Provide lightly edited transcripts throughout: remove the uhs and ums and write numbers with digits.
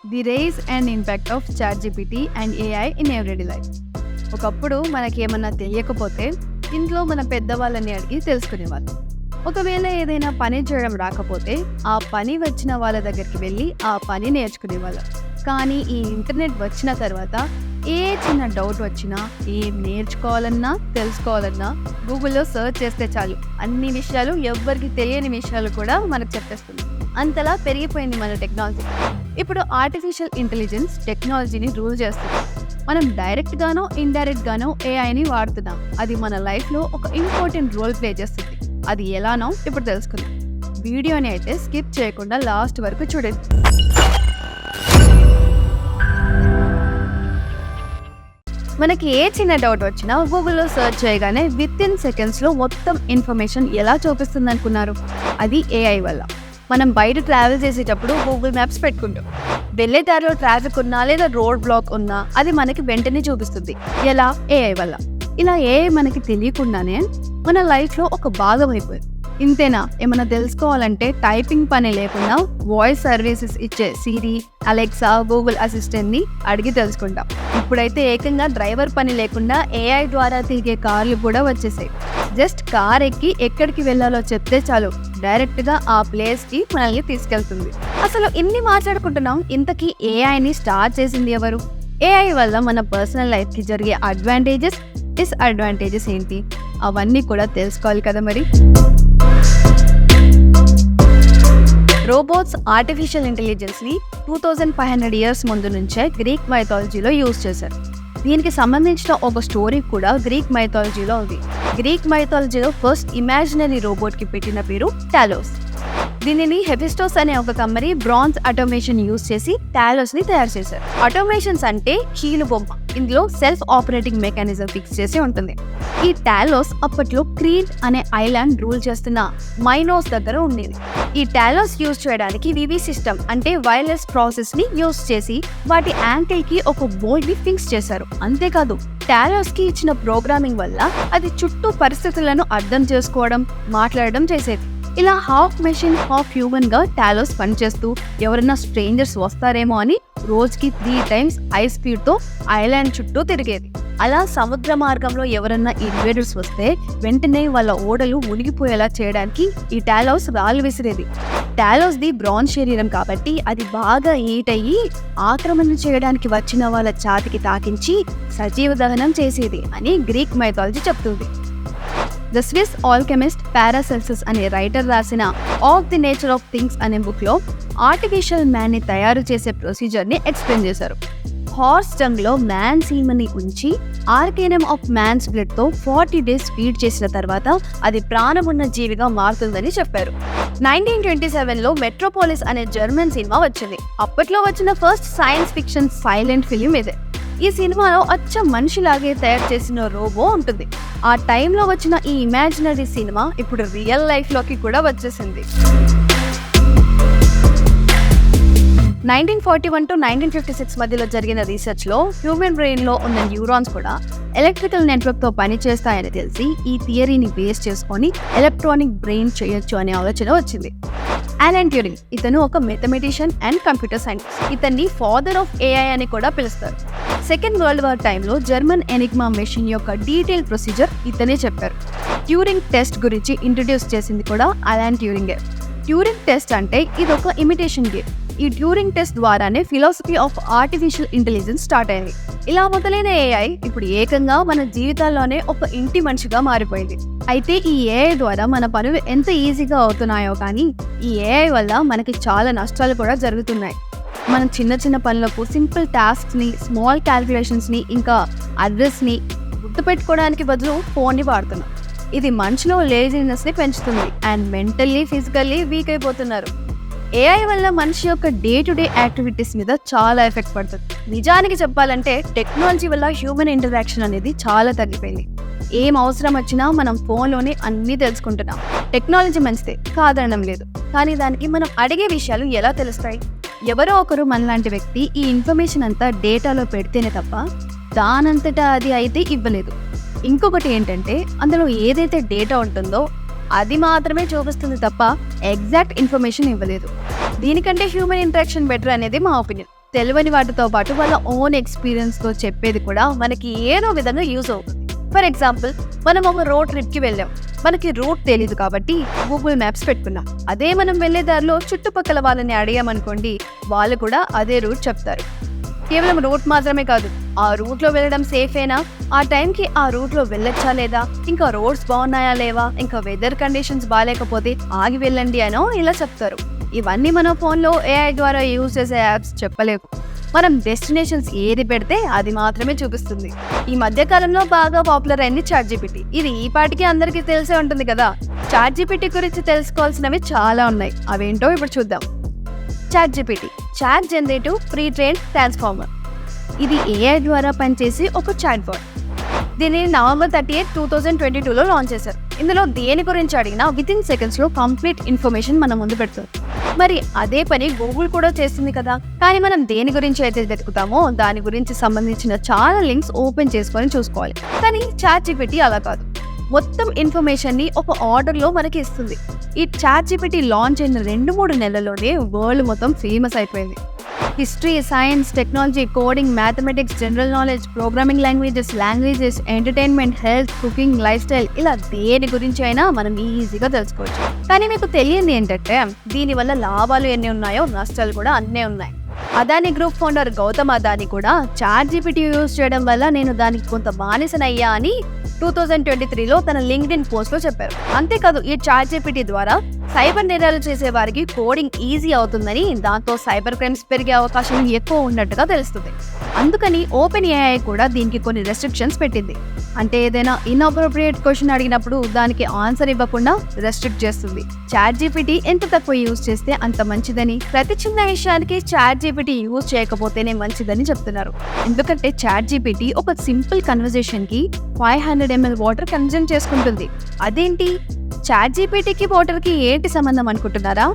The race and impact of ChatGPT and AI in everyday life. ఒకప్పుడు మనకేమన్నా తెలియకపోతే ఇంట్లో మన పెద్దవాళ్ళని అడిగి తెలుసుకునేవాళ్ళం. ఒకవేళ ఏదైనా పని చేయడం రాకపోతే ఆ పని వచ్చిన వాళ్ళ దగ్గరికి వెళ్ళి ఆ పని నేర్చుకునేవాళ్ళం. కానీ ఈ ఇంటర్నెట్ వచ్చిన తర్వాత ఏ చిన్న డౌట్ వచ్చినా, ఏం నేర్చుకోవాలన్నా, తెలుసుకోవాలన్నా గూగుల్లో సెర్చ్ చేస్తే చాలు అన్ని విషయాలు, ఎవ్వరికి తెలియని విషయాలు కూడా మనకు చెప్పేస్తుంది. అంతలా పెరిగిపోయింది మన టెక్నాలజీ. ఇప్పుడు ఆర్టిఫిషియల్ ఇంటెలిజెన్స్ టెక్నాలజీని రూల్ చేస్తుంది. మనం డైరెక్ట్ గానో ఇండైరెక్ట్ గానో ఏఐని వాడుతున్నాం. అది మన లైఫ్లో ఒక ఇంపార్టెంట్ రోల్ ప్లే చేస్తుంది. అది ఎలానో ఇప్పుడు తెలుసుకుందాం. వీడియోని అయితే స్కిప్ చేయకుండా లాస్ట్ వరకు చూడండి. మనకి ఏ చిన్న డౌట్ వచ్చినా గూగుల్లో సెర్చ్ చేయగానే విత్ ఇన్ సెకండ్స్లో మొత్తం ఇన్ఫర్మేషన్ ఎలా చూపిస్తుంది అనుకున్నారు? అది ఏఐ వల్ల. మనం బయట ట్రావెల్ చేసేటప్పుడు గూగుల్ మ్యాప్స్ పెట్టుకుంటాం. వెళ్ళే దారిలో ట్రాఫిక్ ఉన్నా లేదా రోడ్ బ్లాక్ ఉన్నా అది మనకి వెంటనే చూపిస్తుంది. ఎలా? ఏఐ వల్ల. ఇలా ఏఐ మనకి తెలియకుండానే మన లైఫ్లో ఒక భాగం అయిపోయింది. ఇంతేనా? ఏమైనా తెలుసుకోవాలంటే టైపింగ్ పని లేకుండా వాయిస్ సర్వీసెస్ ఇచ్చే సిరి, అలెక్సా, గూగుల్ అసిస్టెంట్ని అడిగి తెలుసుకుంటాం. ఇప్పుడైతే ఏకంగా డ్రైవర్ పని లేకుండా ఏఐ ద్వారా తిరిగే కార్లు కూడా వచ్చేసాయి. జస్ట్ కార్ ఎక్కి ఎక్కడికి వెళ్ళాలో చెప్తే చాలు, డైరెక్ట్గా ఆ ప్లేస్కి మనల్ని తీసుకెళ్తుంది. అసలు ఇన్ని మాట్లాడుకుంటున్నాం, ఇంతకీ ఏఐని స్టార్ట్ చేసింది ఎవరు? ఏఐ వల్ల మన పర్సనల్ లైఫ్కి జరిగే అడ్వాంటేజెస్, డిస్అడ్వాంటేజెస్ ఏంటి, అవన్నీ కూడా తెలుసుకోవాలి కదా మరి. రోబోట్స్ ఆర్టిఫిషియల్ ఇంటెలిజెన్స్ని 2500 ఇయర్స్ ముందు నుంచే గ్రీక్ మైథాలజీలో యూజ్ చేశారు. దీనికి సంబంధించిన ఒక స్టోరీ కూడా గ్రీక్ మైథాలజీలో ఉంది. గ్రీక్ మైథాలజీలో ఫస్ట్ ఇమాజినరీ రోబోట్కి పెట్టిన పేరు టాలోస్. దీనిని హెఫిస్టోస్ అనే ఒక కంపెనీ బ్రాంజ్ ఆటోమేషన్ యూజ్ చేసి టాలోస్ని తయారు చేశారు. ఆటోమేషన్స్ అంటే కీలు బొమ్మ. ఇందులో సెల్ఫ్ ఆపరేటింగ్ మెకానిజం ఫిక్స్ చేసి ఉంటుంది. ఈ టాలోస్ అప్పట్లో క్రీట్ అనే ఐలాండ్ రూల్ చేస్తున్న మైనోస్ దగ్గర ఉండేది. ఈ టాలోస్ యూజ్ చేయడానికి వివి సిస్టమ్ అంటే వైర్లెస్ ప్రాసెస్ ని యూజ్ చేసి వాటి యాంకిల్ కి ఒక బోల్ట్ ని ఫిక్స్ చేశారు. అంతేకాదు, టాలోస్ కి ఇచ్చిన ప్రోగ్రామింగ్ వల్ల అది చుట్టూ పరిస్థితులను అర్థం చేసుకోవడం, మాట్లాడడం చేసేది. ఇలా హాఫ్ మెషిన్ హాఫ్ హ్యూమన్ గా టాలోస్ పనిచేస్తూ ఎవరైనా స్ట్రేంజర్స్ వస్తారేమో అని రోజుకి 3 times హై స్పీడ్ తో ఐలాండ్ చుట్టూ తిరిగేది. అలా సముద్ర మార్గంలో ఎవరన్నా ఇన్వేడర్స్ వస్తే వెంటనే వాళ్ళ ఓడలు మునిగిపోయేలా చేయడానికి ఈ టాలోస్ రాళ్ళు విసిరేది. టాలోస్ ది బ్రాంజ్ శరీరం కాబట్టి అది బాగా హీట్ అయ్యి ఆక్రమణ చేయడానికి వచ్చిన వాళ్ళ ఛాతికి తాకించి సజీవ దహనం చేసేది అని గ్రీక్ మైథాలజీ చెప్తుంది. ద స్విస్ ఆల్కెమిస్ట్ పారాసెల్సస్ అనే రైటర్ రాసిన of the nature of things అనే బుక్లో ఆర్టిఫిషియల్ మ్యాన్ని తయారు చేసే ప్రొసీజర్ని ఎక్స్ప్లెయిన్ చేశారు. హార్స్ టంగ్లో మ్యాన్ సీమని ఉంచి ఆర్కేనమ్ ఆఫ్ మ్యాన్స్ బ్లడ్తో 40 days ఫీడ్ చేసిన తర్వాత అది ప్రాణమున్న జీవిగా మారుతుందని చెప్పారు. 1927లో మెట్రోపోలిస్ అనే జర్మన్ సినిమా వచ్చింది. అప్పట్లో వచ్చిన first science fiction silent film ఇదే. ఈ సినిమాలో అచ్చం మనిషిలాగే తయారు చేసిన రోబో ఉంటుంది. ఆ టైంలో వచ్చిన ఈ ఇమాజినరీ సినిమా ఇప్పుడు రియల్ లైఫ్లోకి కూడా వచ్చేసింది. 1941 to 1956 మధ్యలో జరిగిన రీసెర్చ్లో హ్యూమన్ బ్రెయిన్లో ఉన్న న్యూరాన్స్ కూడా ఎలక్ట్రికల్ నెట్వర్క్తో పనిచేస్తాయని తెలిసి ఈ థియరీని బేస్ చేసుకొని ఎలక్ట్రానిక్ బ్రెయిన్ చేయొచ్చు అనే ఆలోచన వచ్చింది. అలన్ ట్యూరింగ్, ఇతను ఒక మ్యాథమెటిషియన్ అండ్ కంప్యూటర్ సైంటిస్ట్. ఇతన్ని ఫాదర్ ఆఫ్ ఏఐ అని కూడా పిలుస్తారు. సెకండ్ వరల్డ్ వార్ టైంలో జర్మన్ ఎనిగ్మా మెషిన్ యొక్క డీటెయిల్ ప్రొసీజర్ ఇతనే చెప్పారు. ట్యూరింగ్ టెస్ట్ గురించి ఇంట్రడ్యూస్ చేసింది కూడా అలన్ ట్యూరింగే. ట్యూరింగ్ టెస్ట్ అంటే ఇదొక ఇమిటేషన్ గేమ్. ఈ ట్యూరింగ్ టెస్ట్ ద్వారానే philosophy of artificial intelligence start అయింది. ఇలా మొదలైన ఏఐ ఇప్పుడు ఏకంగా మన జీవితాల్లోనే ఒక ఇంటి మనిషిగా మారిపోయింది. అయితే ఈ ఏఐ ద్వారా మన పనులు ఎంత ఈజీగా అవుతున్నాయో కానీ ఈ ఏఐ వల్ల మనకి చాలా నష్టాలు కూడా జరుగుతున్నాయి. మనం చిన్న చిన్న పనులకు సింపుల్ టాస్క్స్ని, స్మాల్ క్యాల్కులేషన్స్ని, ఇంకా అడ్రస్ని గుర్తుపెట్టుకోవడానికి బదులు ఫోన్ని వాడుతున్నాం. ఇది మనిషిలో లేజినెస్ని పెంచుతుంది అండ్ మెంటల్లీ, ఫిజికల్లీ వీక్ అయిపోతున్నారు. ఏఐ వల్ల మనిషి యొక్క డే టు డే యాక్టివిటీస్ మీద చాలా ఎఫెక్ట్ పడుతుంది. నిజానికి చెప్పాలంటే టెక్నాలజీ వల్ల హ్యూమన్ ఇంటరాక్షన్ అనేది చాలా తగ్గిపోయింది. ఏం అవసరం వచ్చినా మనం ఫోన్లోనే అన్నీ తెలుసుకుంటున్నాం. టెక్నాలజీ మంచిదే, కాదనడం లేదు. కానీ దానికి మనం అడిగే విషయాలు ఎలా తెలుస్తాయి? ఎవరో ఒకరు మనలాంటి వ్యక్తి ఈ ఇన్ఫర్మేషన్ అంతా డేటాలో పెడితేనే తప్ప దానంతటా అది అయితే ఇవ్వలేదు. ఇంకొకటి ఏంటంటే అందులో ఏదైతే డేటా ఉంటుందో అది మాత్రమే చూపిస్తుంది తప్ప ఎగ్జాక్ట్ ఇన్ఫర్మేషన్ ఇవ్వలేదు. దీనికంటే హ్యూమన్ ఇంటరాక్షన్ బెటర్ అనేది మా ఒపీనియన్. తెలియని వాటితో పాటు వాళ్ళ ఓన్ ఎక్స్పీరియన్స్తో చెప్పేది కూడా మనకి ఏదో విధంగా యూజ్ అవుతుంది. ఫర్ ఎగ్జాంపుల్, మనం ఒక రోడ్ ట్రిప్కి వెళ్ళాం, మనకి రూట్ తెలీదు కాబట్టి గూగుల్ మ్యాప్స్ పెట్టుకున్నాం. అదే మనం వెళ్ళే దారిలో చుట్టుపక్కల వాళ్ళని అడిగామనుకోండి, వాళ్ళు కూడా అదే రూట్ చెప్తారు. కేవలం రూట్ మాత్రమే కాదు, ఆ రూట్లో వెళ్ళడం సేఫేనా, ఆ టైంకి ఆ రూట్లో వెళ్ళొచ్చా లేదా, ఇంకా రోడ్స్ బాగున్నాయా లేవా, ఇంకా వెదర్ కండిషన్స్ బాగాలేకపోతే ఆగి వెళ్ళండి అనో ఇలా చెప్తారు. ఇవన్నీ మన ఫోన్లో ఏఐ ద్వారా యూజ్ చేసే యాప్స్ చెప్పలేవు. మనం డెస్టినేషన్స్ ఏది పెడితే అది మాత్రమే చూపిస్తుంది. ఈ మధ్య కాలంలో బాగా పాపులర్ అయింది చాట్‌జీపీటీ. ఇది ఈ పాటికి అందరికీ తెలిసే ఉంటుంది కదా. చాట్‌జీపీటీ గురించి తెలుసుకోవాల్సినవి చాలా ఉన్నాయి. అవేంటో ఇప్పుడు చూద్దాం. ChatGPT chat generative pre trained transformer. ఇది ఏఐ ద్వారా పనిచేసే ఒక చాట్ బాట్. దీనిని November 30, 2022లో లాంచ్ చేశారు. ఇందులో దేని గురించి అడిగినా వితిన్ సెకండ్స్లో కంప్లీట్ ఇన్ఫర్మేషన్ మన ముందు పెడుతుంది. మరి అదే పని గూగుల్ కూడా చేస్తుంది కదా. కానీ మనం దేని గురించి అయితే వెతుకుతామో దాని గురించి సంబంధించిన చాలా లింక్స్ ఓపెన్ చేసుకొని చూసుకోవాలి. కానీ చాట్‌జీపీటీ అలా కాదు, మొత్తం ఇన్ఫర్మేషన్ని ఒక ఆర్డర్లో మనకి ఇస్తుంది. ఈ చాట్‌జీపీటీ లాంచ్ అయిన 2-3 నెలల్లోనే వరల్డ్ మొత్తం ఫేమస్ అయిపోయింది. History, science, technology, coding, mathematics, general knowledge, programming languages, entertainment, health, cooking, life style, ఇలా దేని గురించి అయినా మనం ఈజీగా తెలుసుకోవచ్చు. కానీ మీకు తెలియంది ఏంటంటే దీనివల్ల లాభాలు ఎన్ని ఉన్నాయో నష్టాలు కూడా అన్నీ ఉన్నాయి. అదానీ గ్రూప్ ఫౌండర్ గౌతమ్ అదానీ కూడా చాట్‌జీపీటీ యూజ్ చేయడం వల్ల నేను దానికి కొంత బానిసనయ్యా అని 2023లో తన లింక్డ్ఇన్ పోస్ట్లో చెప్పారు. అంతేకాదు, ఈ చాట్‌జీపీటీ ద్వారా సైబర్ నేరాలు చేసే వారికి కోడింగ్ ఈజీ అవుతుందని, దాంతో సైబర్ క్రైమ్స్ పెరిగే అవకాశం ఎక్కువ ఉన్నట్టుగా తెలుస్తుంది. అందుకని ఓపెన్ ఏఐ కూడా దీనికి కొన్ని రెస్ట్రిక్షన్స్ పెట్టింది. అంటే ఏదైనా ఇన్అప్రోప్రియేట్ క్వశ్చన్ అడిగినప్పుడు దానికి ఆన్సర్ ఇవ్వకుండా రెస్ట్రిక్ట్ చేస్తుంది. చాట్‌జీపీటీ ఎంత తక్కువ యూజ్ చేస్తే అంత మంచిదని, ప్రతి చిన్న విషయానికి చాట్‌జీపీటీ యూజ్ చేయకపోతేనే మంచిదని చెప్తున్నారు. ఎందుకంటే చాట్‌జీపీటీ ఒక సింపుల్ కన్వర్జేషన్కి 500 ml వాటర్ కన్జ్యూమ్ చేసుకుంటుంది. అదేంటి, చాట్‌జీపీటీకి వాటర్కి ఏంటి సంబంధం అనుకుంటున్నారా?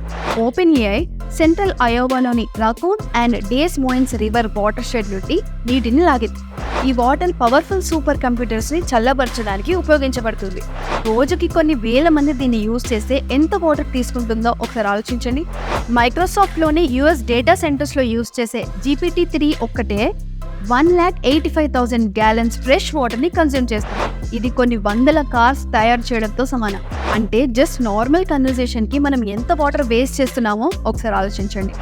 ఓపెన్ ఏఐ సెంట్రల్ అయోవాలోని Raccoon and Des Moines river watershed నుండి నీటిని లాగింది. ఈ వాటర్ పవర్ఫుల్ సూపర్ కంప్యూటర్స్ని చల్లబరచడానికి ఉపయోగించబడుతుంది. రోజుకి కొన్ని వేల మంది దీన్ని యూజ్ చేస్తే ఎంత వాటర్ తీసుకుంటుందో ఒకసారి ఆలోచించండి. మైక్రోసాఫ్ట్లోని యూఎస్ డేటా సెంటర్స్లో యూజ్ చేసే GPT-3 ఒక్కటే 1,85,000 gallons ఫ్రెష్ వాటర్ని కన్జ్యూమ్ చేస్తుంది. ఇది కొన్ని వందల కార్స్ తయారు చేయడంతో సమానం. అంటే జస్ట్ నార్మల్ కన్వర్జేషన్కి మనం ఎంత వాటర్ వేస్ట్ చేస్తున్నామో ఒకసారి ఆలోచించండి.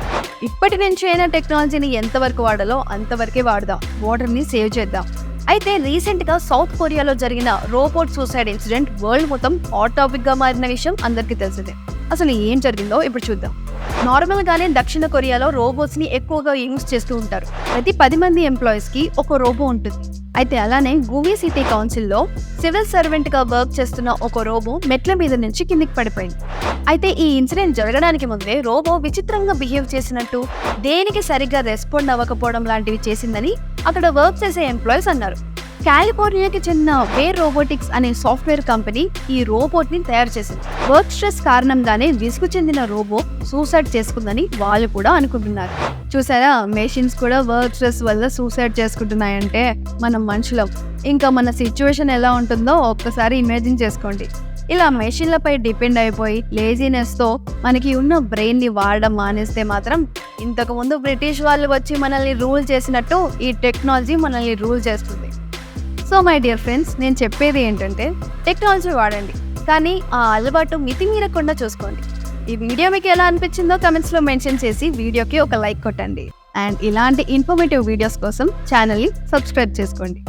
ఇప్పటి నుంచి అయినా టెక్నాలజీని ఎంతవరకు వాడాలో అంతవరకే వాడదాం, వాటర్ని సేవ్ చేద్దాం. అయితే రీసెంట్గా సౌత్ కొరియాలో జరిగిన రోబోట్ సూసైడ్ ఇన్సిడెంట్ వరల్డ్ మొత్తం హాట్ టాపిక్గా మారిన విషయం అందరికీ తెలిసిందే. అసలు ఏం జరిగిందో ఇప్పుడు చూద్దాం. నార్మల్గానే దక్షిణ కొరియాలో రోబోట్స్ని ఎక్కువగా యూజ్ చేస్తూ ఉంటారు. ప్రతి 10 మంది ఎంప్లాయీస్కి ఒక రోబో ఉంటుంది. అయితే అలానే గూవీ సిటీ కౌన్సిల్లో సివిల్ సర్వెంట్గా వర్క్ చేస్తున్న ఒక రోబో మెట్ల మీద నుంచి కిందికి పడిపోయింది. అయితే ఈ ఇన్సిడెంట్ జరగడానికి ముందే రోబో విచిత్రంగా బిహేవ్ చేసినట్టు, దేనికి సరిగ్గా రెస్పాండ్ అవ్వకపోవడం లాంటివి చేసిందని అక్కడ వర్క్ చేసే ఎంప్లాయీస్ అన్నారు. కాలిఫోర్నియాకి చెందిన వేర్ రోబోటిక్స్ అనే సాఫ్ట్వేర్ కంపెనీ ఈ రోబోట్ని తయారు చేసింది. వర్క్ స్ట్రెస్ కారణంగానే విసుగు చెందిన రోబో సూసైడ్ చేసుకుందని వాళ్ళు కూడా అనుకుంటున్నారు. చూసారా, మెషిన్స్ కూడా వర్క్ స్ట్రెస్ వల్ల సూసైడ్ చేసుకుంటున్నాయంటే మనం మనుషులం. ఇంకా మన సిచ్యువేషన్ ఎలా ఉంటుందో ఒక్కసారి ఇమాజిన్ చేసుకోండి. ఇలా మెషిన్లపై డిపెండ్ అయిపోయి లేజీనెస్తో మనకి ఉన్న బ్రెయిన్ని వాడడం మానేస్తే మాత్రం ఇంతకుముందు బ్రిటిష్ వాళ్ళు వచ్చి మనల్ని రూల్ చేసినట్టు ఈ టెక్నాలజీ మనల్ని రూల్ చేస్తుంది. సో మై డియర్ ఫ్రెండ్స్, నేను చెప్పేది ఏంటంటే టెక్నాలజీ వాడండి, కానీ ఆ అలవాటు మితిమీరకుండా చూసుకోండి. ఈ వీడియో మీకు ఎలా అనిపించిందో కమెంట్స్లో మెన్షన్ చేసి వీడియోకి ఒక లైక్ కొట్టండి. అండ్ ఇలాంటి ఇన్ఫర్మేటివ్ వీడియోస్ కోసం ఛానల్ని సబ్స్క్రైబ్ చేసుకోండి.